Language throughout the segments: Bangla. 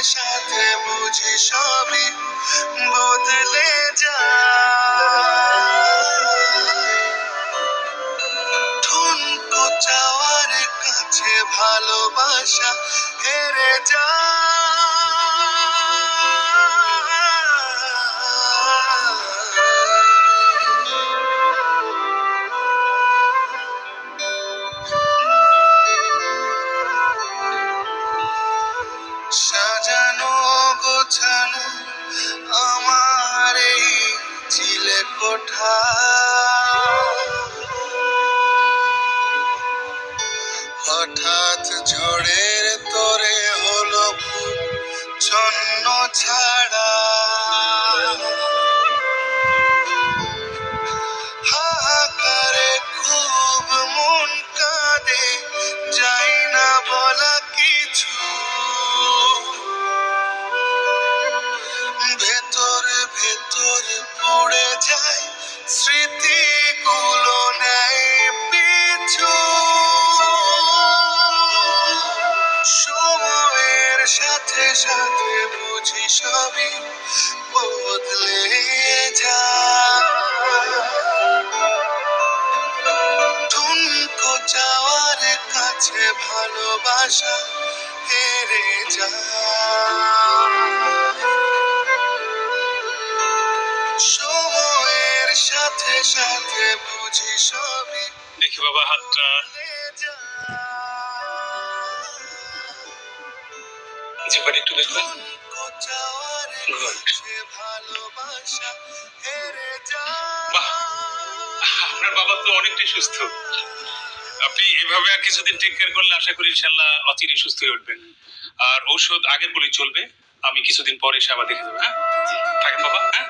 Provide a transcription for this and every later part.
সাথে বুঝি সবই বদলে যায়। ঠুনকো চাওয়ার কাছে ভালোবাসা হেরে সাজানো গোছানো আমার এই চিলে কোঠা, হঠাৎ ঝড়ের তোরে হলো ছন্ন ছাড়া। হাহাকারে খুব মন কাঁদে, যাই না বলা কিছু, ভেতর ভেতর পড়ে যায় স্মৃতিগুলো নেয় পিছু। সময়ের সাথে সাথে বুঝি সবই বদলে যায়। ঠুনকো চাওয়ার কাছে ভালোবাসা হেরে যায়। সময়ের সাথে সাথে বুঝি সবই। দেখি বাবা হাতটা জিপাটি একটু দেখবেন। আপনার বাবা তো অনেকটাই সুস্থ। আপনি এভাবে আর কিছুদিন টেক কেয়ার করলে আশা করি ইনশাল্লাহ অচিরেই সুস্থ হয়ে উঠবেন। আর ঔষধ আগের বলেই চলবে, আমি কিছুদিন পরে এসে আবার দেখে দেবো। হ্যাঁ থাকেন বাবা। হ্যাঁ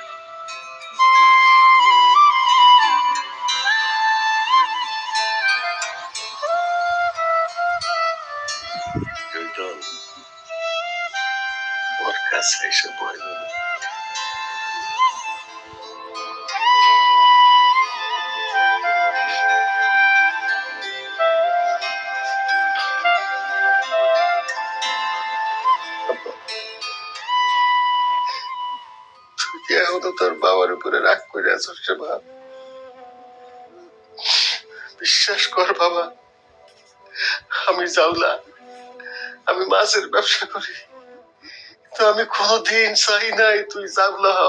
ওর কাছে এসে বই এখনো তোর বাবার উপরে রাগ করে আছিস রে বাবা। বিশ্বাস কর বাবা, আমি জাউলা, আমি মাছের ব্যবসা করি, তো আমি কোনোদিন চাই নাই তুই জাউলা হ।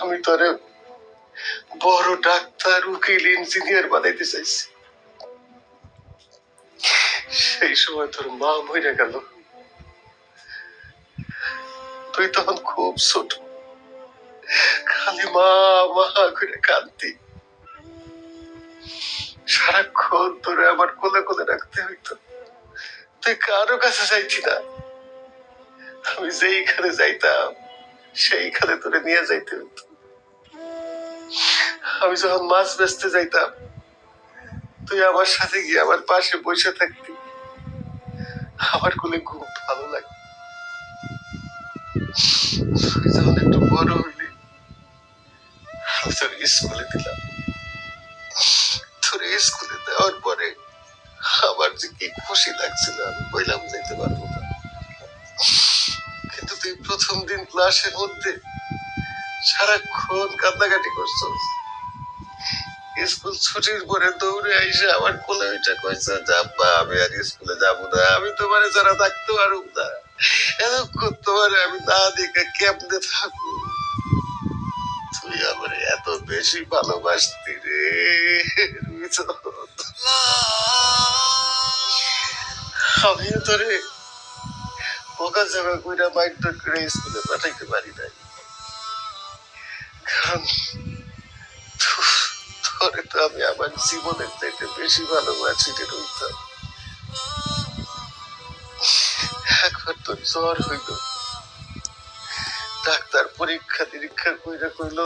আমি তোরে বড় ডাক্তার, উকিল, ইঞ্জিনিয়ার বানাইতে চাইছি। সেই সময় তোর মা মরে গেল, তুই তখন খুব ছোট, খালি মা মা করে কাঁদতি। সারাক্ষণ তোরে আমার কোলে কোলে রাখতে হইতো, তুই কারো কাছে যাইতি না। আমি যেইখানে যাইতাম সেইখানে তোরে নিয়ে যাইতে হইতো। আমি যখন মাছ বেচতে যাইতাম তুই আমার সাথে গিয়ে আমার পাশে বসে থাকতি, আমার কোলে খুব ভালো লাগে। যখন একটু বড় হইলি আমি তোর স্কুলে দিলাম, তোর স্কুলে দেওয়ার পরে আমার যে কি খুশি লাগছিল আমি বইলাম যেতে পারবো না। কিন্তু তুই প্রথম দিন ক্লাসের মধ্যে সারাক্ষণ কান্নাকাটি করছস। স্কুল ছুটির পরে দৌড়ে আইসে আমার কোলে ওইটা কইছে, আব্বা আমি আর স্কুলে যাবো না, আমি তোমার যারা থাকতে পারুক না, এতক্ষণ তোমার আমি না দেখে কেমনে থাকবো। তুই আমার এত বেশি ভালোবাসতি রে। আমিও তোরে বোকা জায়গা কইরা বাইক করে স্কুলে পাঠাইতে পারি নাই, কারণ তোরে তো আমি আমার জীবনের থেকে বেশি ভালোবাসি রে রইত। একবার তোর জ্বর হইল, ডাক্তার পরীক্ষা নিরীক্ষা কইরা কইল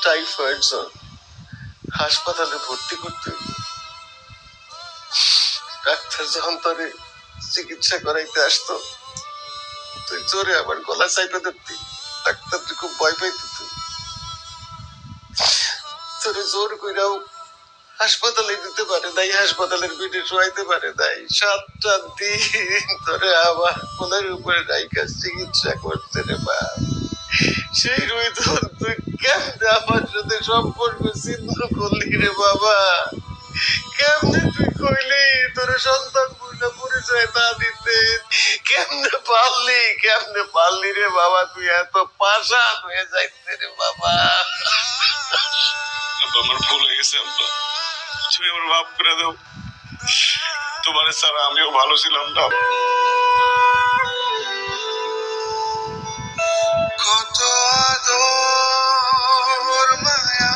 টাইফয়েড জ্বর, হাসপাতালে ভর্তি করতে হইল। ডাক্তার যখন তোরে চিকিৎসা করাইতে আসতো তুই জোরে আমার গলা চাইপে ধরতি, ডাক্তার খুব ভয় পাইত। তুই তোরে জোর কইরাও হাসপাতালে দিতে পারে নাই, হাসপাতালের বেডে শোয়াইতে পারে নাই, 7টা দিন ধরে আমার কোলের উপরে রাইখা চিকিৎসা করতে রে বাপ। সেই রুইধন তুই কেমনে আমার সাথে সম্পর্ক ছিন্ন করলি রে বাবা? কেমনে তুই কইলি তোর সন্তান বুঝলে পরিচয় না দিতে? কেমনে পারলি রে বাবা? তুই এত পাষাণ হয়ে যাইতে রে বাবা। আমার ভুল হয়ে গেছে আব্বা, তুমি আমার মাফ করে দাও। তোমার ছাড়া আমিও ভালো ছিলাম না। কত আদর মায়া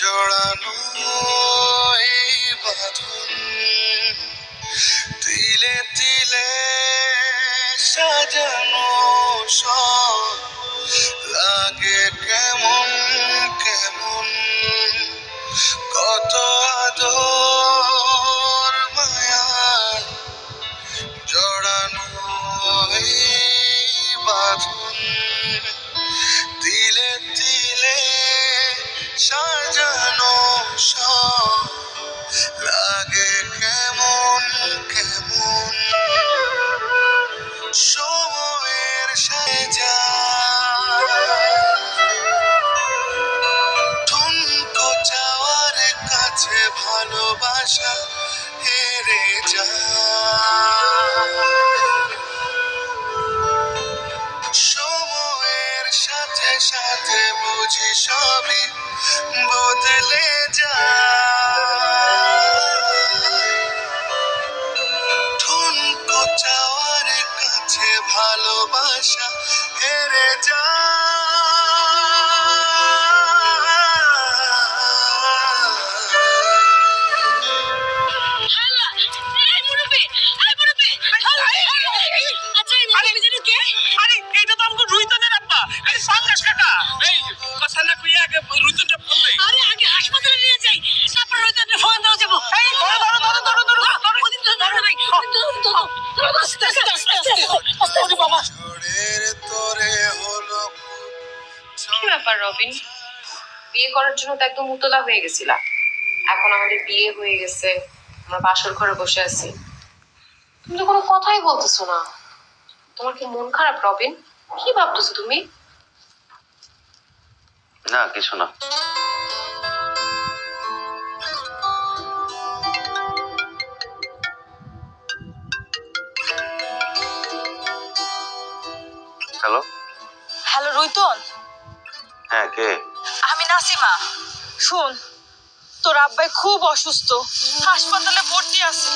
জড়ানো এই বাঁধন, তিলে তিলে সাজানো সব লাগে কেমন কেমন। কত আদর মায়া জড়ানো এই বাঁধন, তিলে তিলে সাজানো সব লাগে কেমন কেমন। সময়ের সাজা ঠুনকো চাওয়ার কাছে ভালোবাসা হেরে যায়। সময়ের সাথে সাথে বুঝি সবই বদলে যায়। ঠুনকো চাওয়ার কাছে ভালোবাসা হেরে কি ব্যাপার রবিন, বিয়ে করার জন্য তো একদম উতলা হয়ে গেছিলাম, এখন আমাদের বিয়ে হয়ে গেছে, আমরা বাসর ঘরে বসে আছি, তুমি তো কোনো কথাই বলতেছো না। তোমার কি মন খারাপ রবিন? কি ভাবতেছো তুমি? না, কিছু না। হ্যালো। হ্যালো রুইতন, হ্যাঁ, কে? আমি নাসিমা। শুন, তোর আব্বাই খুব অসুস্থ, হাসপাতালে ভর্তি আছে,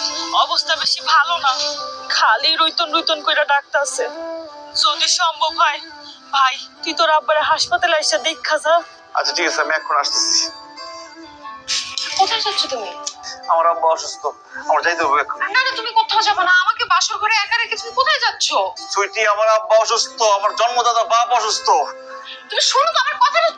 অবস্থা বেশি ভালো না, খালি রুইতন রুইতন কইরা ডাকতাছে। যদি সম্ভব হয় ভাই, তুই তোর আব্বারে হাসপাতালে এসে দেখা যা। আচ্ছা ঠিক আছে, আমি এখন আসতেছি। কোথায় যাচ্ছ তুমি? আমার আব্বা অসুস্থ, আমার যাইতে হবে এখন। না না, তুমি কোথাও যাবে না, আমাকে বাসর ঘরে একা রেখে তুমি কোথায় যাচ্ছ? সুইটি, আমার আব্বা অসুস্থ, আমার জন্মদাতা বাপ অসুস্থ। তুমি শোনো তো আমার কথাটা।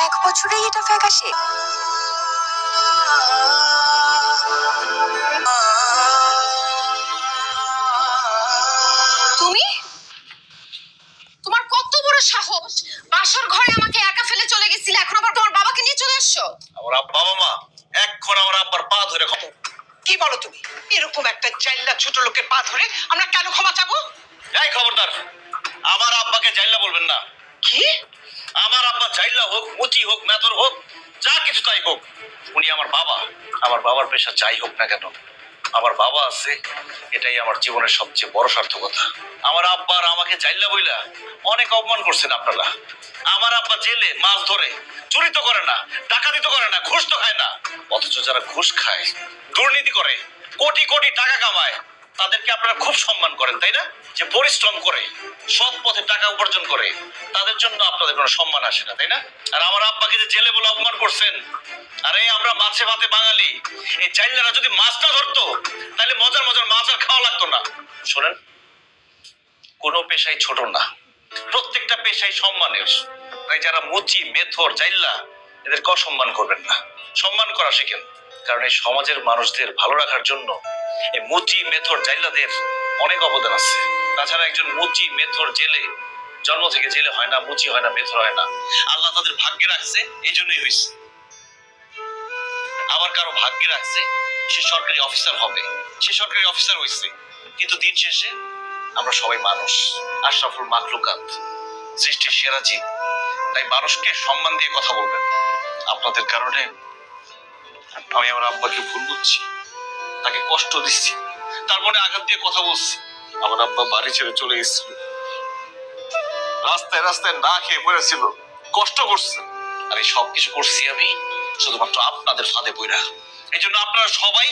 এক বছরেই এটা ফ্যাকাশে। তুমি, তোমার কত বড় সাহস, বাসর ঘরে আমাকে একা ফেলে চলে গেছিলে, এখন আবার তোমার বাবাকে নিয়ে চলে আসছো। আমার বাবা মা এখন আমার আব্বার পা ধরে কত। কি বলো তুমি? এরকম একটা জাইল্লা ছোট লোকের পা ধরে আমরা কেন ক্ষমা চাবো? এই খবরদার, আমার আব্বাকে জাইল্লা বলবেন না। কি? আমার আব্বা জাইল্লা হোক, মুচি হোক, মেথর হোক, যা কিছু তাই হোক, উনি আমার বাবা। আমার বাবার পেশা যাই হোক না কেন, আমার বাবা আছে, এটাই আমার জীবনের সবচেয়ে বড় সার্থকতা। আমার আব্বা আর আমাকে জাইল্লা বইলা অনেক অপমান করছেন আপনারা। আমার আব্বা জেলে মাছ ধরে, চুরি তো করে না, ডাকাতি তো করে না, ঘুষ তো খায় না, অথচ যারা ঘুষ খায়, দুর্নীতি করে, কোটি কোটি টাকা কামায়, তাদেরকে আপনারা খুব সম্মান করেন, তাই না? যে পরিশ্রম করে সৎ পথে টাকা উপার্জন করে, তাদের জন্য আপনাদের কোনো সম্মান আসে না, তাই না? আর আমার আব্বাকে যে জেলে বলে অপমান করছেন, আরে আমরা মাছে ভাতে বাঙালি, এই জাইল্লারা যদি মাছ না ধরতো তাহলে মজার মজার মাছ আর খাওয়া লাগতো না। শোনেন, কোনো পেশাই ছোট না, প্রত্যেকটা পেশাই সম্মানের। তাই যারা মুচি, মেথর, জাইল্লা, এদেরকে অসম্মান করবেন না, সম্মান করা শিখেন। কারণ এই সমাজের মানুষদের ভালো রাখার জন্য এই মুচি মেথর জাইলাদের অনেক অবদান আছে। তাছাড়া একজন মুচি মেথর জেলে জন্ম থেকে জেলে হয় না, মুচি হয় না, মেথর হয় না। আল্লাহ তাদের ভাগ্যে রাখছে, এই জন্যই হয়েছে। আবার কারো ভাগ্যে রাখছে সে সরকারি অফিসার হবে, সে সরকারি অফিসার হয়েছে। কিন্তু দিন শেষে আমরা সবাই মানুষ, আশরাফুল মাখলুকাত, সৃষ্টির সেরা জীব। তাই মানুষকে সম্মান দিয়ে কথা বলবেন। আপনাদের কারণে আমি আমার আব্বাকে ভুল বুঝছি, তাকে কষ্ট দিচ্ছি, তার মনে আঘাত দিয়ে কথা বলছি। আমার আব্বা বাড়ি ছেড়ে চলে গেছিল, রাস্তায় রাস্তায় না খেয়ে পড়েছিল, কষ্ট করছে। আর এই সবকিছু করছি আমি শুধুমাত্র আপনাদের ফাঁদে পড়া। এই জন্য আপনারা সবাই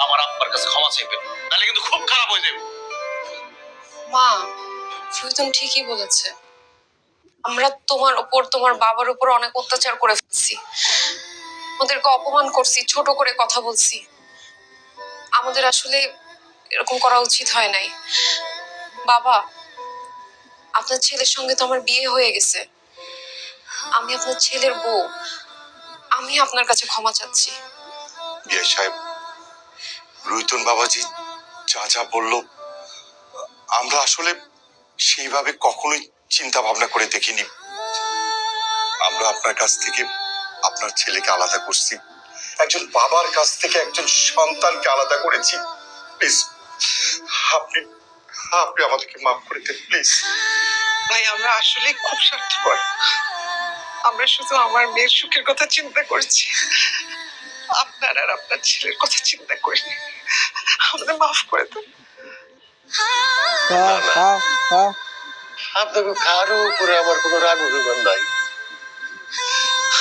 আমার আব্বার কাছে ক্ষমা চাইবেন, নাহলে কিন্তু খুব খারাপ হয়ে যাবে। মা, রুহিতন ঠিকই বলেছে। আমরা তোমার উপর, তোমার বাবার উপর অনেক অত্যাচার করে ফেলছি, ওদেরকে অপমান করছি, ছোট করে কথা বলছি। আমাদের আসলে এরকম করা উচিত হয় নাই। বাবা, আপনার ছেলের সঙ্গে তো আমার বিয়ে হয়ে গেছে, আমি আপনার ছেলের বউ, আমি আপনার কাছে ক্ষমা চাচ্ছি। বিয়ে সাহেব, রুহিতন বাবাজি যা যা বললো আমরা আসলে সেইভাবে কখনোই চিন্তা ভাবনা করে দেখিনি। আমরা আপনার কাছ থেকে আপনার ছেলেকে আলাদা করছি, একজন বাবার কাছ থেকে একজন সন্তানকে আলাদা করেছি। প্লিজ আপনি আপনি আমাদেরকে মাফ করে দেন প্লিজ। ভাই আমরা আসলে খুব স্বার্থপর, আমরা শুধু আমার মেয়ের সুখের কথা চিন্তা করছি, আপনার আর আপনার ছেলের কথা চিন্তা করিনি। আমাদের মাফ করে দেন। আপনাকে কারো উপরে আমার কোনো রাগ অভিমান নাই।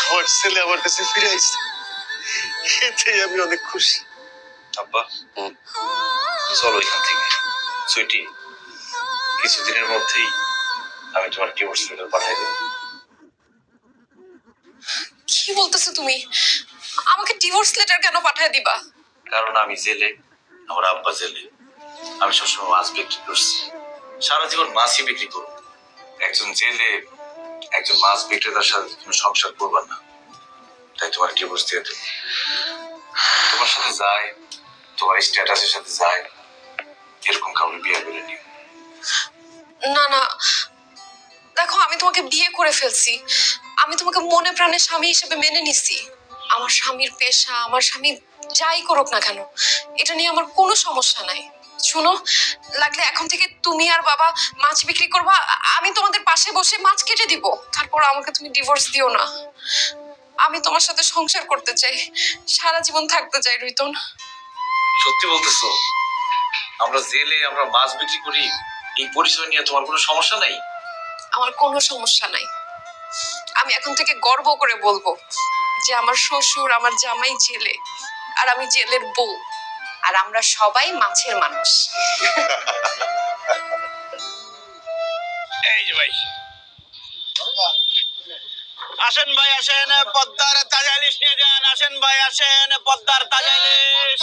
আমার ছেলে আমার কাছে ফিরে আসছে, এতেই আমি অনেক খুশি। আব্বা, চলো এখান থেকে। সুইটি, কিছুদিনের মধ্যেই আমি তোমার ডিভোর্স লেটার পাঠিয়ে দেবো। কি বলতেছো তুমি? আমাকে ডিভোর্স লেটার কেন পাঠিয়ে দিবা? কারণ আমি জেলে, আমার আব্বা জেলে, আমি সবসময় মাছ বিক্রি করছি, সারা জীবন মাছই বিক্রি করবো। একজন জেলে একজন মাছ বিক্রেতার সাথে তুমি সংসার করবা না, তাই তোমার ডিভোর্স দিয়ে দেবো। তোমার সাথে যায়, তোমার স্ট্যাটাসের সাথে যায়, এরকম কাউকে বিয়ে করে নিও। না না, দেখো আমি তোমাকে বিয়ে করে ফেলছি, আমি তোমাকে মনে প্রাণে স্বামী হিসেবে মেনে নিছি। আমার স্বামীর পেশা, আমার স্বামী যাই করুক না কেন, এটা নিয়ে আমার কোনো সমস্যা নাই। শোনো, লাগলে এখন থেকে তুমি আর বাবা মাছ বিক্রি করবা, আমি তোমাদের পাশে বসে মাছ কেটে দিব। তারপর আমাকে তুমি ডিভোর্স দিও না। আমি তোমার সাথে সংসার করতে চাই, সারা জীবন থাকতে চাই রুহিতন। সত্যি বলতেছো? আমরা জেলে আমরা মাছ বিক্রি করি, এই পরিচয় নিয়ে তোমার কোনো সমস্যা নাই? আমার কোনো সমস্যা নাই। আমি এখন থেকে গর্ব করে বলবো যে আমার শ্বশুর, আমার জামাই জেলে, আর আমি জেলের বউ, আর আমরা সবাই মাছের মানুষ। এই যে ভাই, আসেন ভাই আসেন, পদ্মার তাজা ইলিশ নিয়ে যান। আসেন ভাই আসেন, পদ্মার তাজা ইলিশ।